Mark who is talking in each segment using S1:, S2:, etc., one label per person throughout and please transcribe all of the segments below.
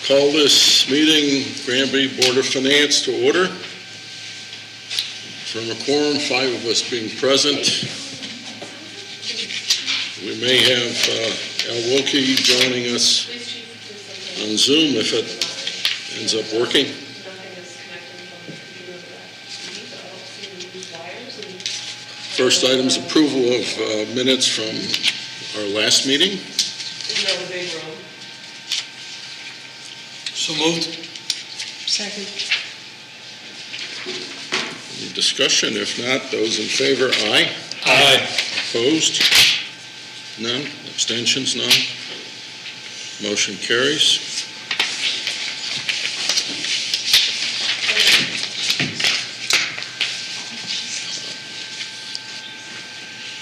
S1: Call this meeting, Granby Board of Finance, to order. From a quorum, 5 of us being present. We may have Al Wilkie joining us on Zoom if it ends up working. First item is approval of minutes from our last meeting.
S2: So moved.
S3: Second.
S1: Any discussion? If not, those in favor, aye.
S2: Aye.
S1: Opposed? None. Abstentions? None. Motion carries.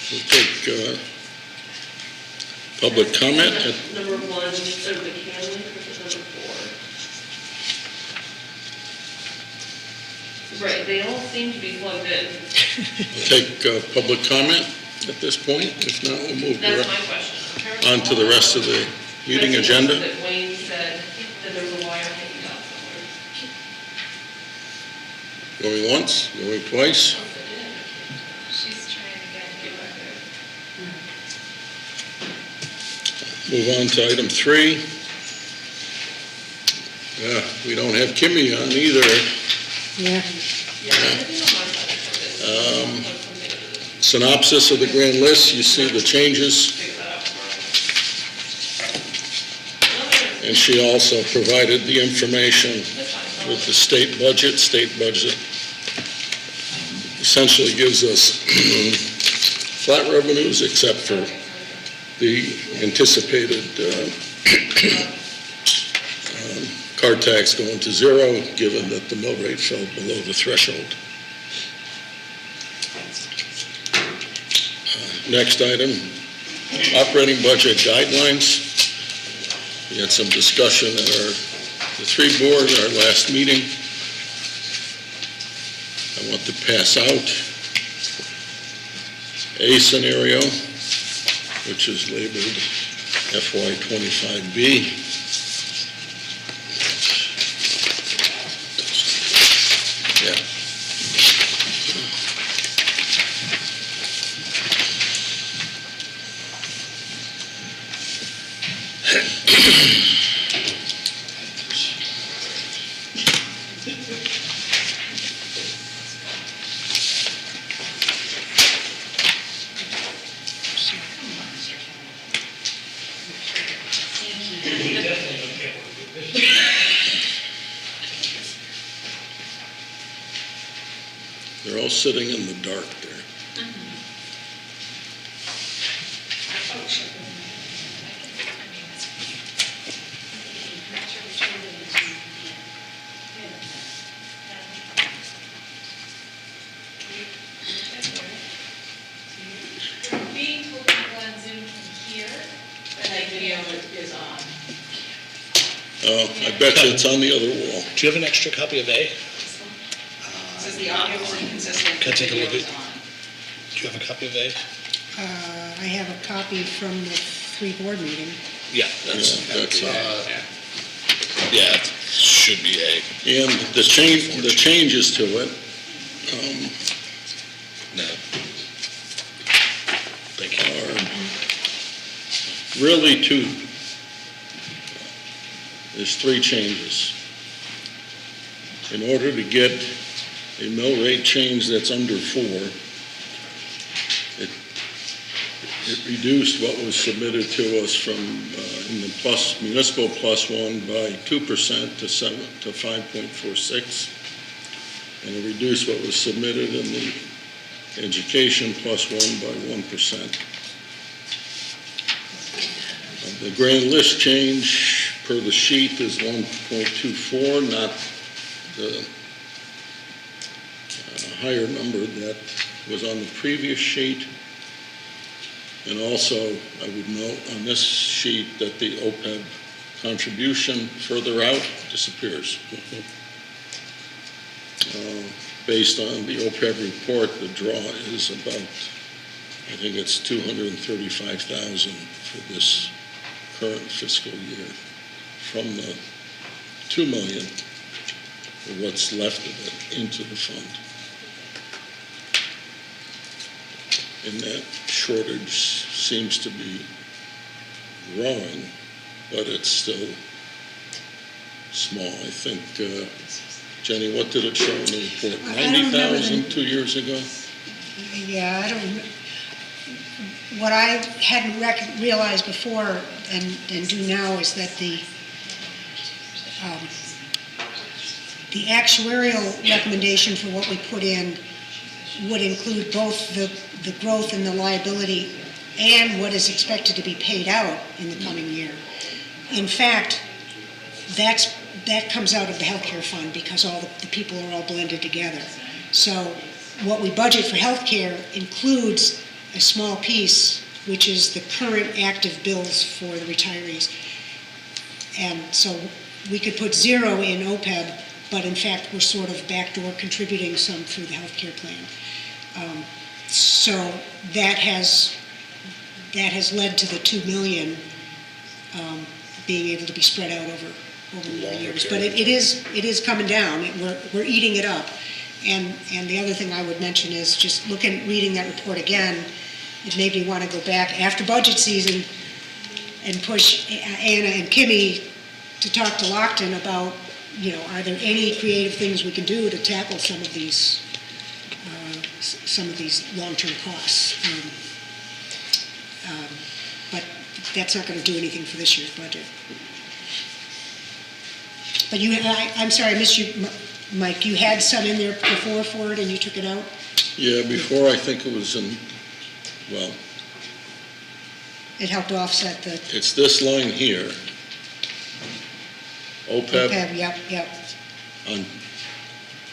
S1: We'll take public comment at
S4: Number 1, or the Canley, number 4. Right, they all seem to be plugged in.
S1: take public comment at this point. If not, we'll move
S4: That's my question.
S1: on to the rest of the meeting agenda.
S4: That Wayne said that there was a wire hanging out somewhere.
S1: Going once, going twice.
S4: She's trying to get back there.
S1: Move on to item 3. We don't have Kimmy on either.
S3: Yeah.
S1: Synopsis of the grand list, you see the changes. And she also provided the information with the state budget. State budget essentially gives us flat revenues except for the anticipated car tax going to 0, given that the mill rate fell below the threshold. Next item, operating budget guidelines. We had some discussion at the 3 board, our last meeting. I want to pass out a scenario, which is labeled FY25B. Yeah. They're all sitting in the dark there.
S5: Being told people on Zoom from here, but the video is on.
S1: Oh, I bet you it's on the other wall.
S2: Do you have an extra copy of A?
S6: Says the audio is inconsistent.
S2: Can I take a look
S6: Video
S2: at-
S6: is on.
S2: Do you have a copy of A?
S3: I have a copy from the 3 board meeting.
S2: Yeah,
S1: That's
S2: yeah, it should be A.
S1: And the changes to it,
S2: No. Thank you.
S1: are really there's 3 changes. In order to get a mill rate change that's under 4, it reduced what was submitted to us from in the municipal +1 by 2% to 5.46, and it reduced what was submitted in the education +1 by 1%. The grand list change per the sheet is 1.24, not the higher number that was on the previous sheet. And also, I would note on this sheet that the OPEB contribution further out disappears. Based on the OPEB report, the draw is about, I think it's $235,000 for this current fiscal year from the 2 million, or what's left of it, into the fund. And that shortage seems to be growing, but it's still small. I think, Jenny, what did it show in the report?
S3: I don't remember
S1: 90,000 2 years ago?
S3: Yeah, I don't, what I hadn't realized before and do now is that the actuarial recommendation for what we put in would include both the growth in the liability and what is expected to be paid out in the coming year. In fact, that comes out of the healthcare fund because all the people are all blended together. So what we budget for healthcare includes a small piece, which is the current active bills for the retirees. And so we could put 0 in OPEB, but in fact, we're sort of backdoor contributing some through the healthcare plan. So that has led to the 2 million being able to be spread out over more years. But it is coming down. We're eating it up. And the other thing I would mention is just reading that report again, it made me want to go back after budget season and push Anna and Kimmy to talk to Lockton about, are there any creative things we can do to tackle some of these long-term costs. But that's not going to do anything for this year's budget. But I'm sorry, I missed you, Mike. You had some in there before for it and you took it out?
S1: Yeah, before I think it was in, well,
S3: It helped offset the
S1: it's this line here. OPEB
S3: OPEB, yep,
S1: on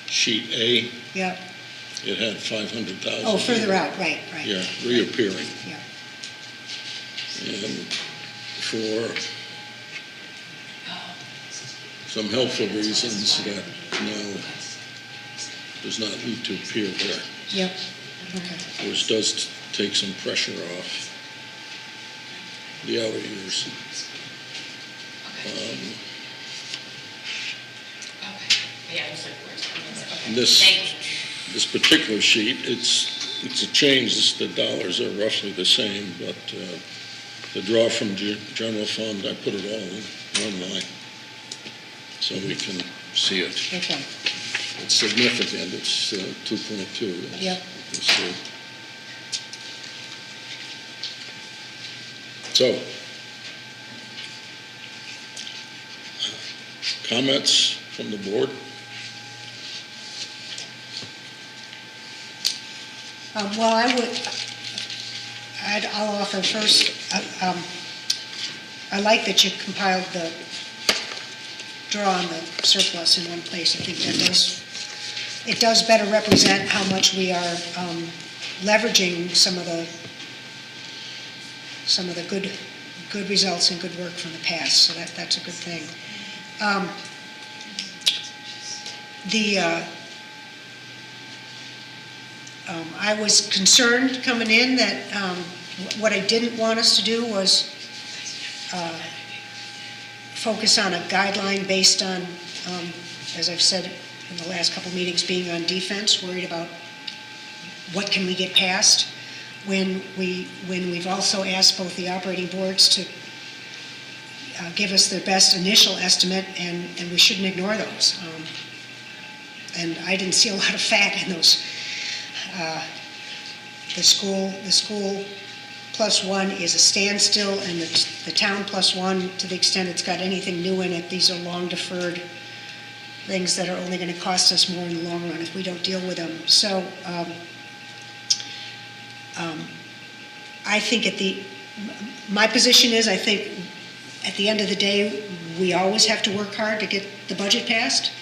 S1: sheet A,
S3: yep.
S1: it had 500,000.
S3: Oh, further out, right.
S1: Yeah, reappearing.
S3: Yeah.
S1: And for some helpful reasons that now does not need to appear there,
S3: Yep, okay.
S1: which does take some pressure off the outer years.
S5: Yeah, I was like, where's
S1: And this particular sheet, it's a change. The dollars are roughly the same, but the draw from general fund, I put it all in one line so we can see it.
S3: Okay,
S1: It's significant. It's 2.2. as
S3: Yep.
S1: you can see. So, comments from the board?
S3: well, I'll offer first, I like that you compiled the draw on the surplus in one place. I think it does better represent how much we are leveraging some of the good results and good work from the past. So that's a good thing. I was concerned coming in that what I didn't want us to do was focus on a guideline based on, as I've said in the last couple meetings, being on defense, worried about what can we get past, when we've also asked both the operating boards to give us their best initial estimate, and we shouldn't ignore those. And I didn't see a lot of fat in those. The school plus one is a standstill, and the town plus one, to the extent it's got anything new in it, these are long deferred things that are only going to cost us more in the long run if we don't deal with them. So I think my position is, I think at the end of the day, we always have to work hard to get the budget passed.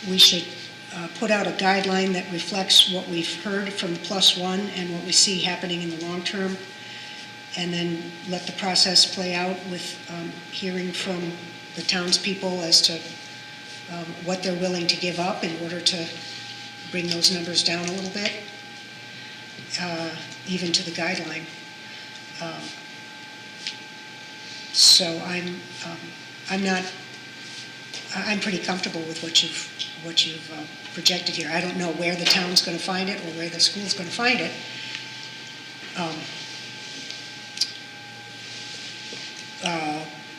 S3: We should put out a guideline that reflects what we've heard from the plus one and what we see happening in the long term, and then let the process play out with hearing from the townspeople as to what they're willing to give up in order to bring those numbers down a little bit, even to the guideline. So I'm pretty comfortable with what you've projected here. I don't know where the town's going to find it or where the school's going to find it.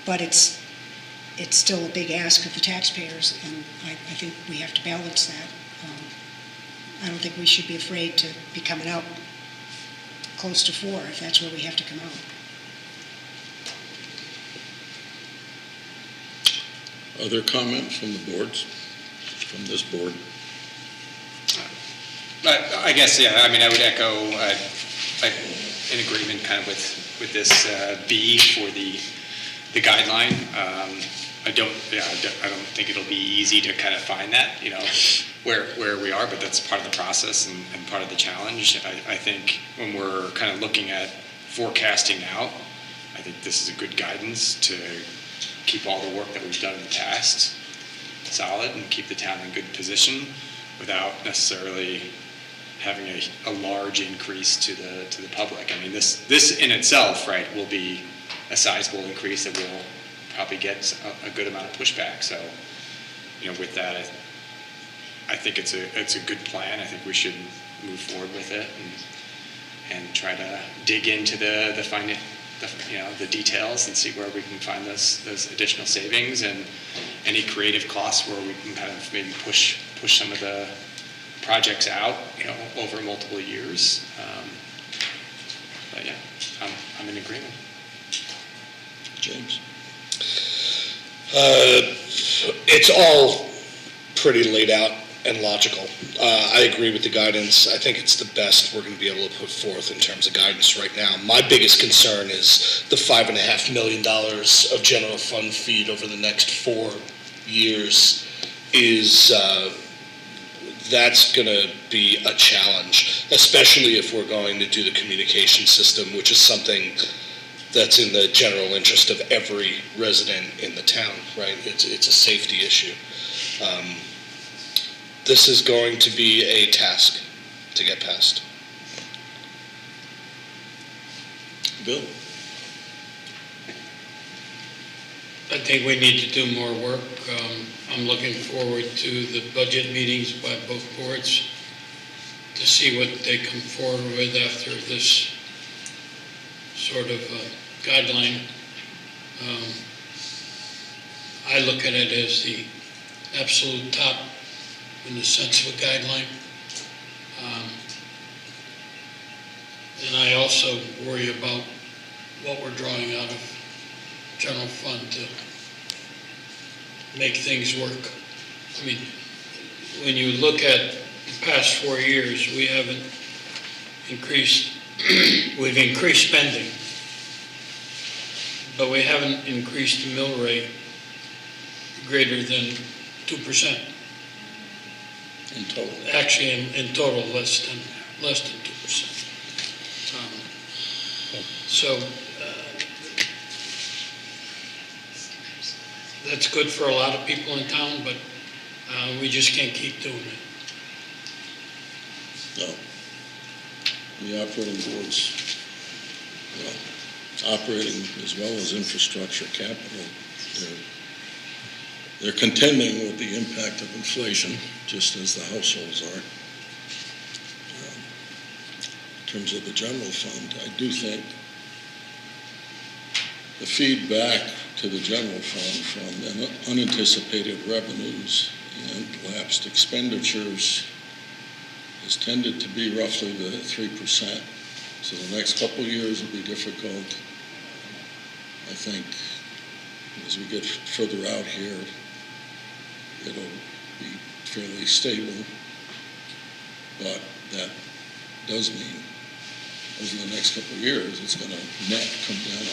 S3: But it's still a big ask of the taxpayers, and I think we have to balance that. I don't think we should be afraid to be coming out close to 4 if that's where we have to come out.
S1: Other comments from the boards, from this board?
S7: I guess, yeah, I mean, I would echo in agreement kind of with this B for the guideline. I don't think it'll be easy to kind of find that, where we are, but that's part of the process and part of the challenge. I think when we're kind of looking at forecasting out, I think this is a good guidance to keep all the work that we've done in the past solid and keep the town in good position without necessarily having a large increase to the public. I mean, this in itself, right, will be a sizable increase that will probably get a good amount of pushback. So, with that, I think it's a good plan. I think we should move forward with it and try to dig into the details and see where we can find those additional savings and any creative costs where we can kind of maybe push some of the projects out, over multiple years. But yeah, I'm in agreement.
S1: James?
S2: It's all pretty laid out and logical. I agree with the guidance. I think it's the best we're going to be able to put forth in terms of guidance right now. My biggest concern is the $5.5 million of general fund feed over the next 4 years is that's going to be a challenge, especially if we're going to do the communication system, which is something that's in the general interest of every resident in the town, right? It's a safety issue. This is going to be a task to get past.
S1: Bill?
S8: I think we need to do more work. I'm looking forward to the budget meetings by both boards to see what they come forward with after this sort of guideline. I look at it as the absolute top in the sense of a guideline. And I also worry about what we're drawing out of general fund to make things work. I mean, when you look at the past 4 years, we haven't increased, we've increased spending, but we haven't increased the mill rate greater than 2%.
S1: In total?
S8: Actually, in total, less than 2%. So that's good for a lot of people in town, but we just can't keep doing it.
S1: No. The operating boards, operating as well as infrastructure capital, they're contending with the impact of inflation, just as the households are. In terms of the general fund, I do think the feedback to the general fund from unanticipated revenues and lapsed expenditures has tended to be roughly the 3%. So the next couple of years will be difficult. I think as we get further out here, it'll be fairly stable, but that does mean over the next couple of years, it's going to net come down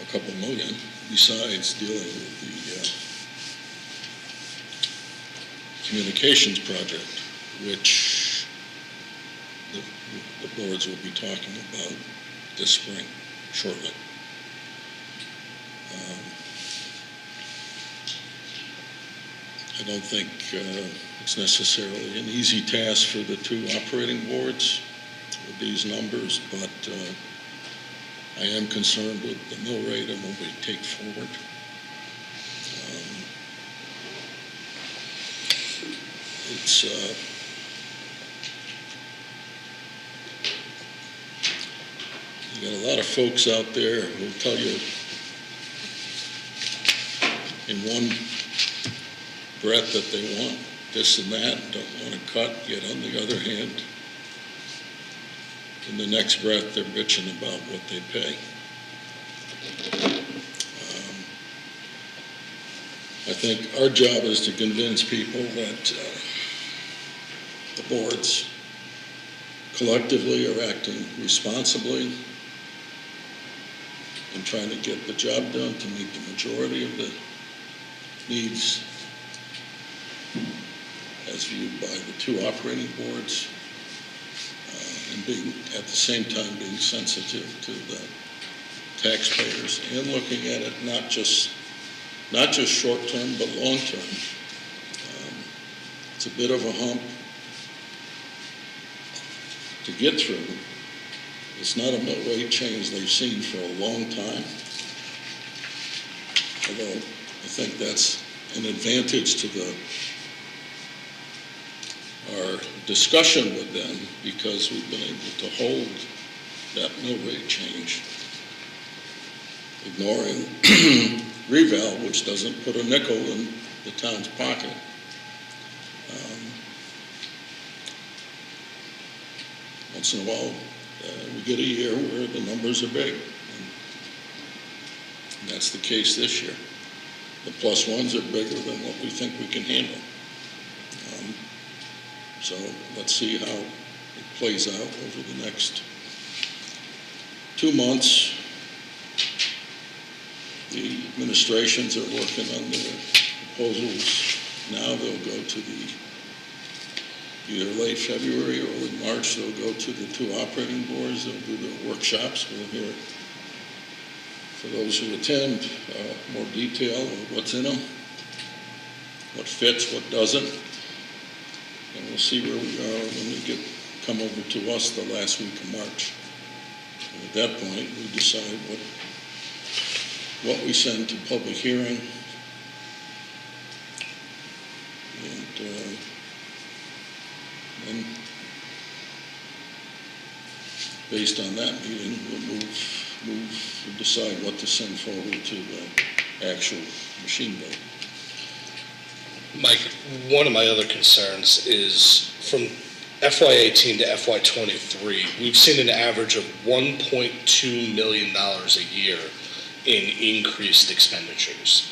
S1: a couple million, besides dealing with the communications project, which the boards will be talking about this spring, shortly. I don't think it's necessarily an easy task for the two operating boards with these numbers, but I am concerned with the mill rate and what we take forward. It's, you got a lot of folks out there who'll tell you in one breath that they want this and that, and don't want to cut, yet on the other hand, in the next breath, they're bitching about what they pay. I think our job is to convince people that the boards collectively are acting responsibly and trying to get the job done to meet the majority of the needs as viewed by the two operating boards, and being, at the same time, being sensitive to the taxpayers and looking at it not just short-term, but long-term. It's a bit of a hump to get through. It's not a mill rate change they've seen for a long time, although I think that's an advantage to our discussion with them, because we've been able to hold that mill rate change, ignoring reval, which doesn't put a nickel in the town's pocket. Once in a while, we get a year where the numbers are big. And that's the case this year. The plus ones are bigger than what we think we can handle. So let's see how it plays out over the next 2 months. The administrations are working on their proposals now. They'll go to either late February or early March. They'll go to the two operating boards. They'll do their workshops. We'll hear, for those who attend, more detail of what's in them, what fits, what doesn't. And we'll see where we are when they come over to us the last week of March. And at that point, we decide what we send to public hearing. And based on that meeting, we'll decide what to send forward to the actual machine build.
S2: Mike, one of my other concerns is from FY18 to FY23, we've seen an average of $1.2 million a year in increased expenditures.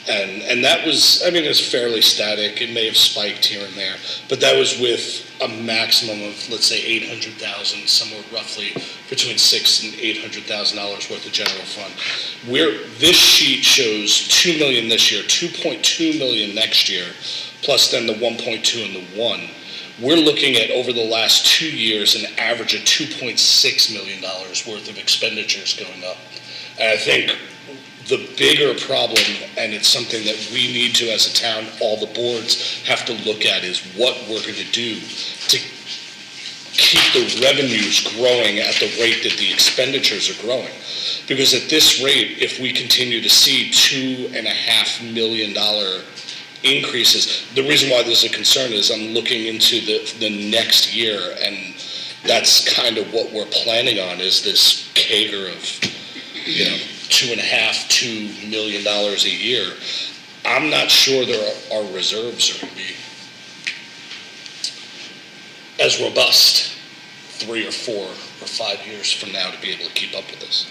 S2: And that was, I mean, it's fairly static. It may have spiked here and there, but that was with a maximum of, let's say, $800,000, somewhere roughly between $600,000 and $800,000 worth of general fund. This sheet shows $2 million this year, $2.2 million next year, plus then the 1.2 and the 1. We're looking at, over the last 2 years, an average of $2.6 million worth of expenditures going up. And I think the bigger problem, and it's something that we need to, as a town, all the boards have to look at, is what we're going to do to keep the revenues growing at the rate that the expenditures are growing. Because at this rate, if we continue to see $2.5 million increases, the reason why this is a concern is I'm looking into the next year, and that's kind of what we're planning on, is this CAGR of, $2 million a year. I'm not sure our reserves are going to be as robust 3 or 4 or 5 years from now to be able to keep up with this.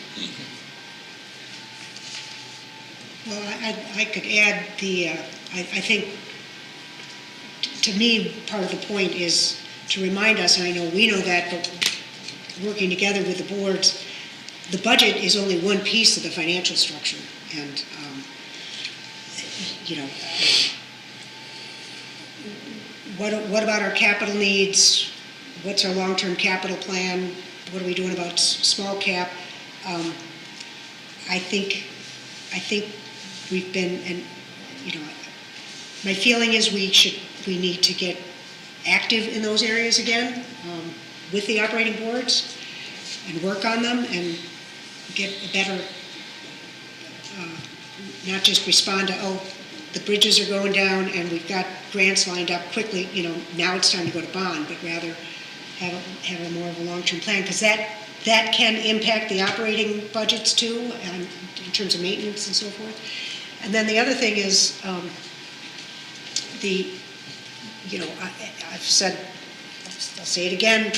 S3: Well, I could add I think, to me, part of the point is to remind us, and I know we know that, but working together with the boards, the budget is only one piece of the financial structure. And, what about our capital needs? What's our long-term capital plan? What are we doing about small cap? I think we've been, and my feeling is we need to get active in those areas again with the operating boards and work on them. And get a better, not just respond to, oh, the bridges are going down and we've got grants lined up quickly, now it's time to go to bond, but rather have a more of a long-term plan, because that can impact the operating budgets too, in terms of maintenance and so forth. And then the other thing is, I've said, I'll say it again,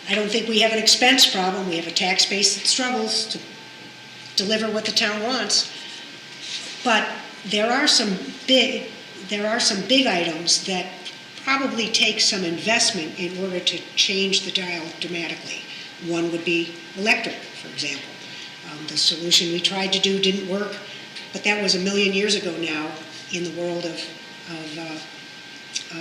S3: I don't think we have an expense problem. We have a tax base that struggles to deliver what the town wants. But there are some big items that probably take some investment in order to change the dial dramatically. One would be electric, for example. The solution we tried to do didn't work, but that was a million years ago now in the world of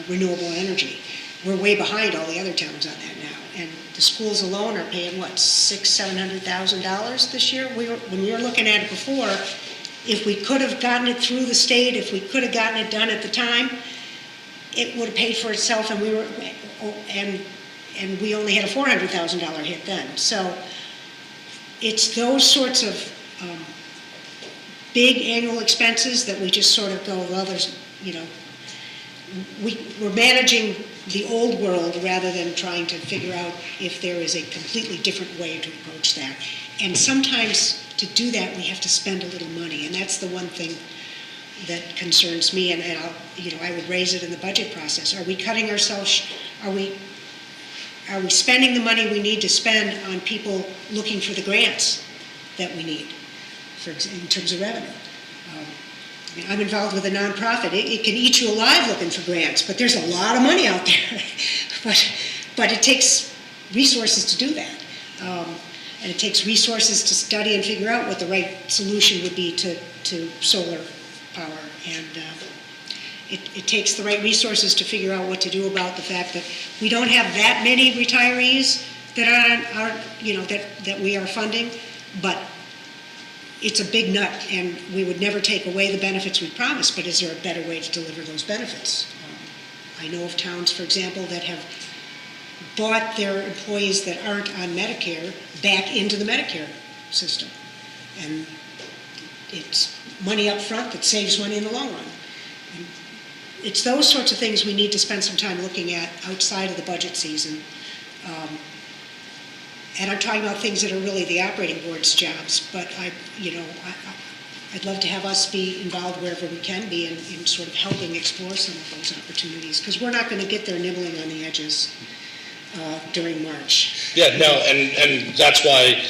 S3: renewable energy. We're way behind all the other towns on that now. And the schools alone are paying, what, $600,000-$700,000 this year? When we were looking at it before, if we could have gotten it through the state, if we could have gotten it done at the time, it would have paid for itself, and we only had a $400,000 hit then. So it's those sorts of big annual expenses that we just sort of go, well, we're managing the old world rather than trying to figure out if there is a completely different way to approach that. And sometimes to do that, we have to spend a little money, and that's the one thing that concerns me, and I would raise it in the budget process. Are we cutting ourselves? Are we spending the money we need to spend on people looking for the grants that we need, in terms of revenue? I'm involved with a nonprofit. It can eat you alive looking for grants, but there's a lot of money out there. but it takes resources to do that. And it takes resources to study and figure out what the right solution would be to solar power. And it takes the right resources to figure out what to do about the fact that we don't have that many retirees that that we are funding, but it's a big nut, and we would never take away the benefits we promised, but is there a better way to deliver those benefits? I know of towns, for example, that have brought their employees that aren't on Medicare back into the Medicare system. And it's money up front that saves money in the long run. And it's those sorts of things we need to spend some time looking at outside of the budget season. And I'm talking about things that are really the operating board's jobs, but I'd love to have us be involved wherever we can be in sort of helping explore some of those opportunities, because we're not going to get there nibbling on the edges during March.
S2: Yeah, no, and that's why,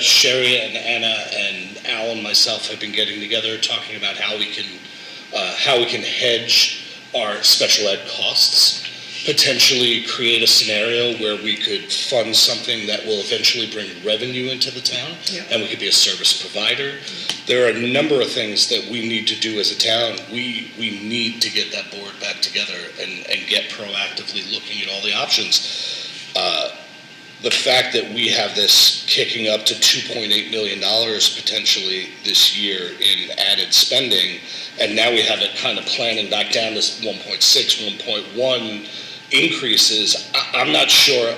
S2: Sherry and Anna and Al and myself have been getting together, talking about how we can hedge our special ed costs, potentially create a scenario where we could fund something that will eventually bring revenue into the town, and we could be a service provider. There are a number of things that we need to do as a town. We need to get that board back together and get proactively looking at all the options. The fact that we have this kicking up to $2.8 million potentially this year in added spending, and now we have it kind of planning back down to 1.6, 1.1 increases. I'm not sure,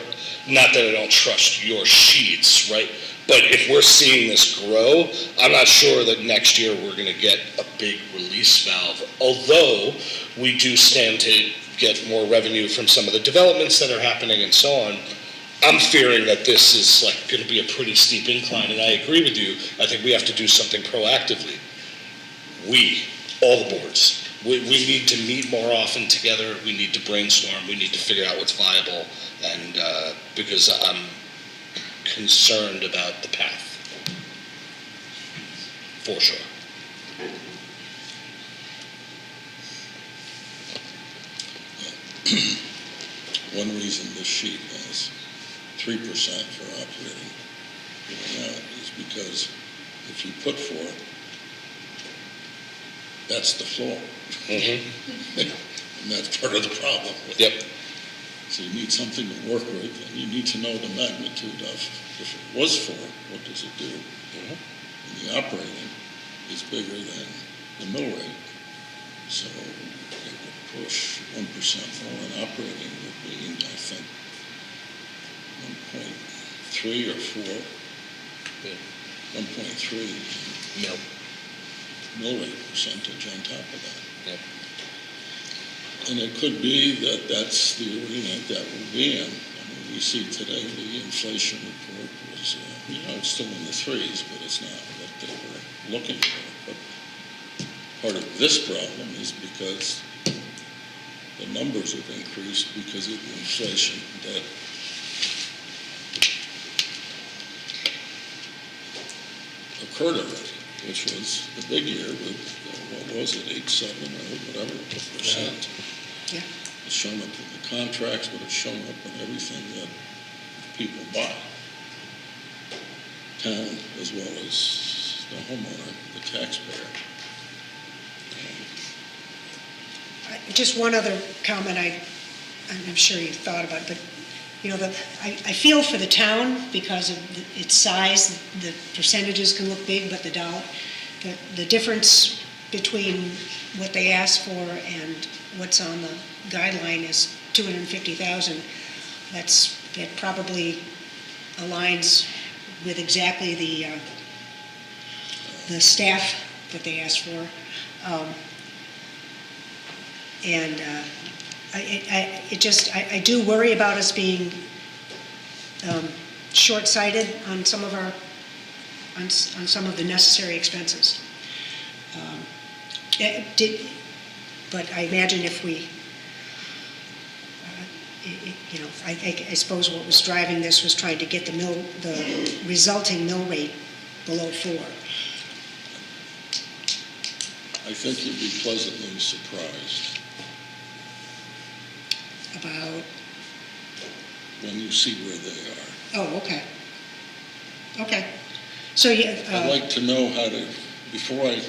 S2: not that I don't trust your sheets, right? But if we're seeing this grow, I'm not sure that next year we're going to get a big release valve, although we do stand to get more revenue from some of the developments that are happening and so on. I'm fearing that this is going to be a pretty steep incline, and I agree with you. I think we have to do something proactively. All the boards, we need to meet more often together. We need to brainstorm. We need to figure out what's viable, and because I'm concerned about the path, for sure.
S1: One reason this sheet has 3% for operating is because if you put 4, that's the floor.
S2: Mm-hmm.
S1: And that's part of the problem.
S2: Yep.
S1: So you need something to work with, and you need to know the magnitude of, if it was 4, what does it do?
S2: Mm-hmm.
S1: And the operating is bigger than the mill rate. So it would push 1% more in operating would be, I think, 1.3 or 4.
S2: Yeah.
S1: 1.3
S2: Mill.
S1: mill rate percentage on top of that.
S2: Yep.
S1: And it could be that that's the arena that we'll be in. I mean, we see today the inflation report was, it's still in the threes, but it's not what they were looking for. But part of this problem is because the numbers have increased because of the inflation that occurred already, which was the big year with, what was it, 8.7 or whatever percent.
S3: Yeah.
S1: It's shown up in the contracts, but it's shown up in everything that people buy. Town as well as the homeowner, the taxpayer.
S3: Just one other comment I'm sure you've thought about, but, I feel for the town because of its size. The percentages can look big, but the difference between what they ask for and what's on the guideline is $250,000. That probably aligns with exactly the staff that they asked for. I do worry about us being short-sighted on some of on some of the necessary expenses. But I imagine if we, I suppose what was driving this was trying to get the resulting mill rate below 4.
S1: I think you'd be pleasantly surprised
S3: About,
S1: when you see where they are.
S3: oh, okay. Okay. So,
S1: I'd like to know how to, before I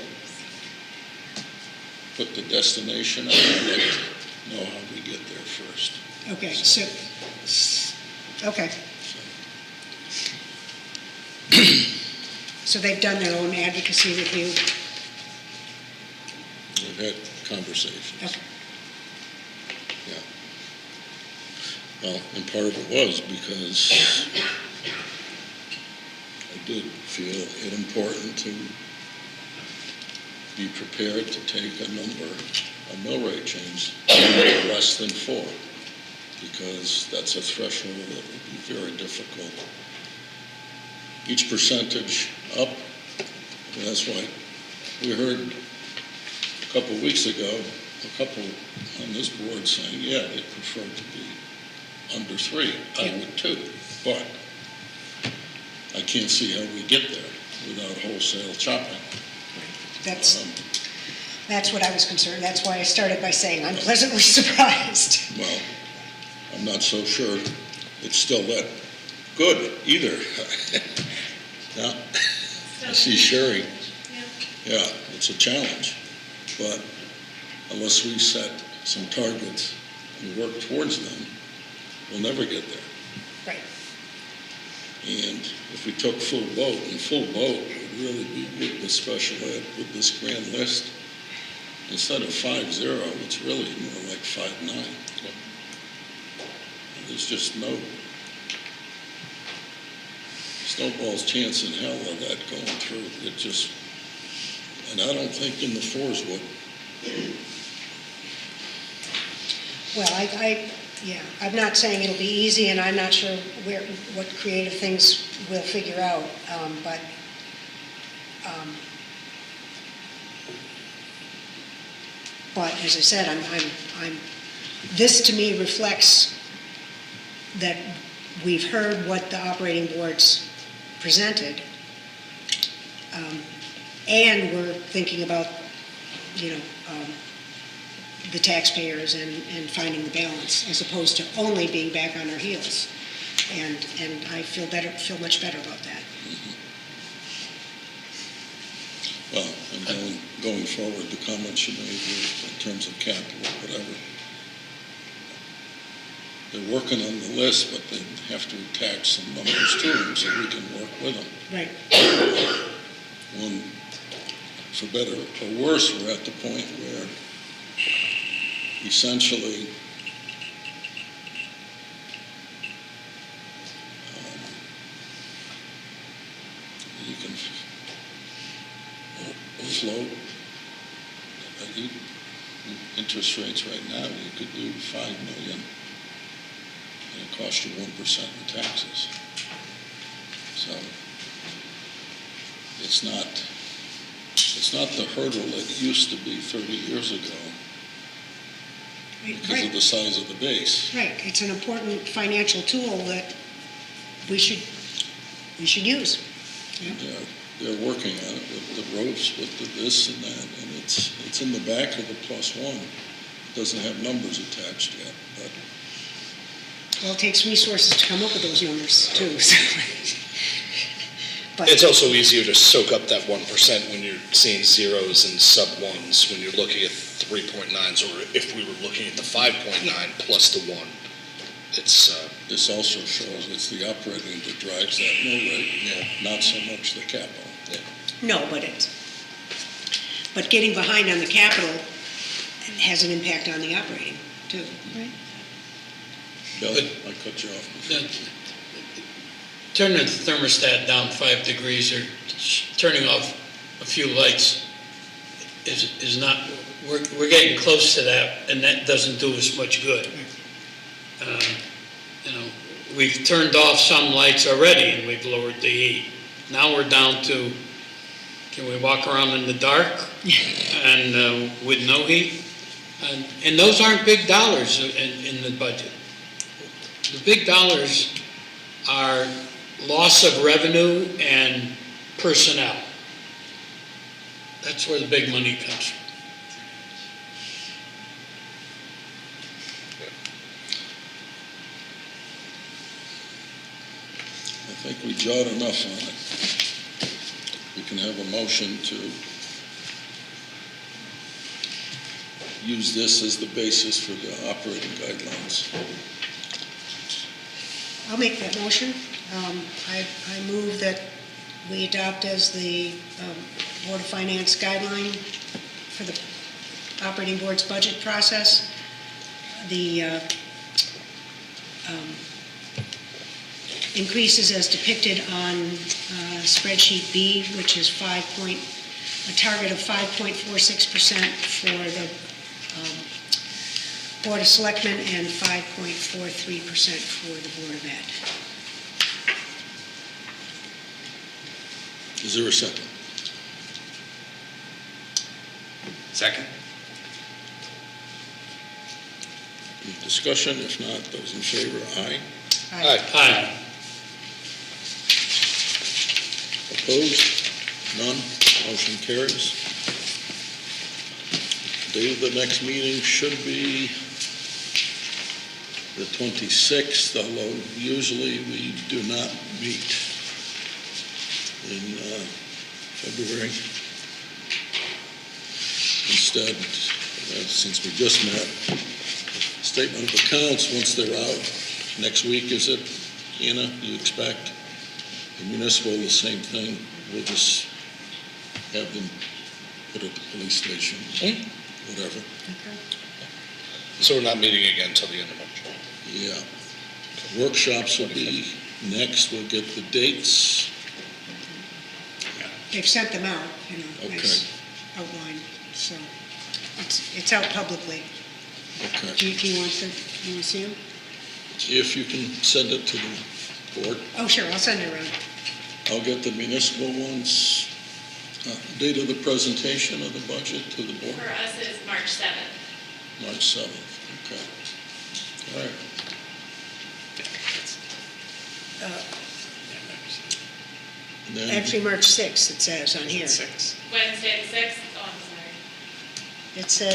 S1: put the destination out, I'd like to know how we get there first.
S3: okay, okay. So they've done their own advocacy review?
S1: We've had conversations.
S3: Okay.
S1: Yeah. Well, and part of it was because I did feel it important to be prepared to take a mill rate change less than 4, because that's a threshold that would be very difficult. Each percentage up, and that's why we heard a couple of weeks ago, a couple on this board saying, yeah, they prefer to be under 3. I would too, but I can't see how we get there without wholesale chopping.
S3: That's what I was concerned. That's why I started by saying I'm pleasantly surprised.
S1: Well, I'm not so sure it's still that good either. Yeah, I see Sherry. Yeah, it's a challenge, but unless we set some targets and work towards them, we'll never get there.
S3: Right.
S1: And if we took full boat, and full boat would really be with the special ed, with this grand list, instead of 5.0, it's really more like 5.9. There's just no snowball's chance in hell of that going through. It just, and I don't think in the 4s would.
S3: Well, I'm not saying it'll be easy, and I'm not sure what creative things we'll figure out, but as I said, this to me reflects that we've heard what the operating boards presented, and we're thinking about, the taxpayers and finding the balance, as opposed to only being back on our heels. And I feel much better about that.
S1: Well, and going forward, the comments you made in terms of capital, whatever, they're working on the list, but they have to attach some numbers to them so we can work with them.
S3: Right.
S1: For better or worse, we're at the point where essentially you can float. Interest rates right now, you could do 5 million, and it costs you 1% in taxes. So it's not the hurdle it used to be 30 years ago because of
S3: Right,
S1: the size of the base.
S3: right. It's an important financial tool that we should use. Yeah.
S1: They're working on it with the ropes, with the this and that, and it's in the back of the +1. It doesn't have numbers attached yet, but
S3: Well, it takes resources to come up with those numbers too, so. But,
S2: It's also easier to soak up that 1% when you're seeing zeros and sub-ones, when you're looking at 3.9s, or if we were looking at the 5.9 plus the 1. It's,
S1: this also shows it's the operating that drives that mill rate, not so much the capital.
S3: no, but getting behind on the capital has an impact on the operating too, right?
S1: Bill,
S8: But-
S1: I cut you off.
S8: Turning the thermostat down 5 degrees or turning off a few lights is not, we're getting close to that, and that doesn't do us much good. We've turned off some lights already and we've lowered the heat. Now we're down to, can we walk around in the dark and with no heat? And those aren't big dollars in the budget. The big dollars are loss of revenue and personnel. That's where the big money comes from.
S1: I think we jawed enough on it. We can have a motion to use this as the basis for the operating guidelines.
S3: I'll make that motion. I move that we adopt as the Board of Finance guideline for the operating board's budget process, the increases as depicted on spreadsheet B, which is a target of 5.46% for the Board of Selectmen and 5.43% for the Board of Ed.
S1: Is there a second?
S7: Second?
S1: Any discussion? If not, those in favor, aye.
S8: Aye.
S1: Opposed? None? Motion carries. Date of the next meeting should be the 26th, although usually we do not meet in February. Instead, since we just met, statement of accounts, once they're out, next week, is it, Anna, you expect? The municipal, the same thing. We'll just have them put at the police station, whatever.
S2: so we're not meeting again until the end of March.
S1: Yeah. Workshops will be next. We'll get the dates.
S3: They've sent them out,
S1: Okay.
S3: nice outline, so it's out publicly.
S1: Okay.
S3: Do you want to see them?
S1: If you can send it to the board,
S3: Oh, sure, I'll send it around.
S1: I'll get the municipal ones. Date of the presentation of the budget to the board,
S4: For us, it's March 7th.
S1: March 7th. Okay. All right. And then,
S3: Actually, March 6th, it says on here.
S7: 6.
S4: Wednesday the 6th, oh, I'm sorry.
S3: It's
S4: Is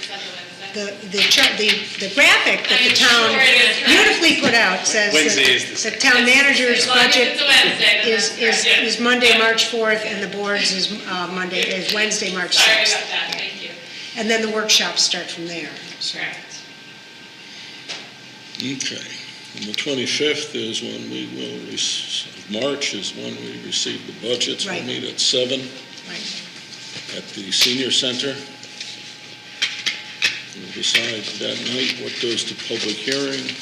S4: that the Wednesday?
S3: the graphic that the
S4: I'm
S3: town
S4: sure it is, right?
S3: beautifully put out says
S7: Wednesday is
S3: that
S7: the
S3: the town manager's
S4: As long as
S3: budget
S4: it's a Wednesday, then that's correct, yeah.
S3: is Monday,
S4: Yeah.
S3: March 4th, and the board's is Wednesday, March 6th.
S4: Sorry about that, thank you.
S3: And then the workshops start from there. So
S4: Correct.
S1: okay. And the 25th is when we will, March is when we receive the budgets. We'll
S3: Right.
S1: meet at 7
S3: Right.
S1: at the senior center. We'll decide that night what goes to public hearing.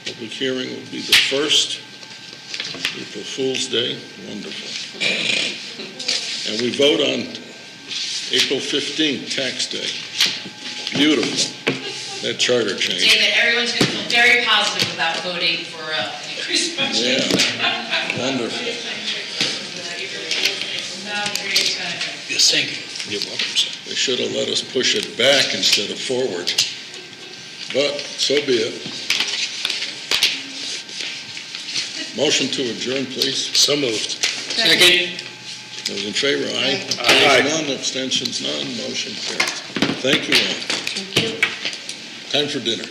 S1: Public hearing will be the 1st, April Fool's Day, wonderful. And And we vote on April 15th, tax day. Beautiful, that charter change.
S4: David, everyone's going to feel very positive about voting for an increased budget.
S1: Yeah, wonderful.
S4: Not a great time.
S2: Yes, thank you. You're welcome, sir.
S1: They should have let us push it back instead of forward. But so be it. Motion to adjourn, please.
S2: So moved.
S8: Second?
S1: Those in favor, aye.
S2: Aye.
S1: Opposed, none, abstentions, none, motion carries. Thank you all.
S3: Thank you.
S1: Time for dinner.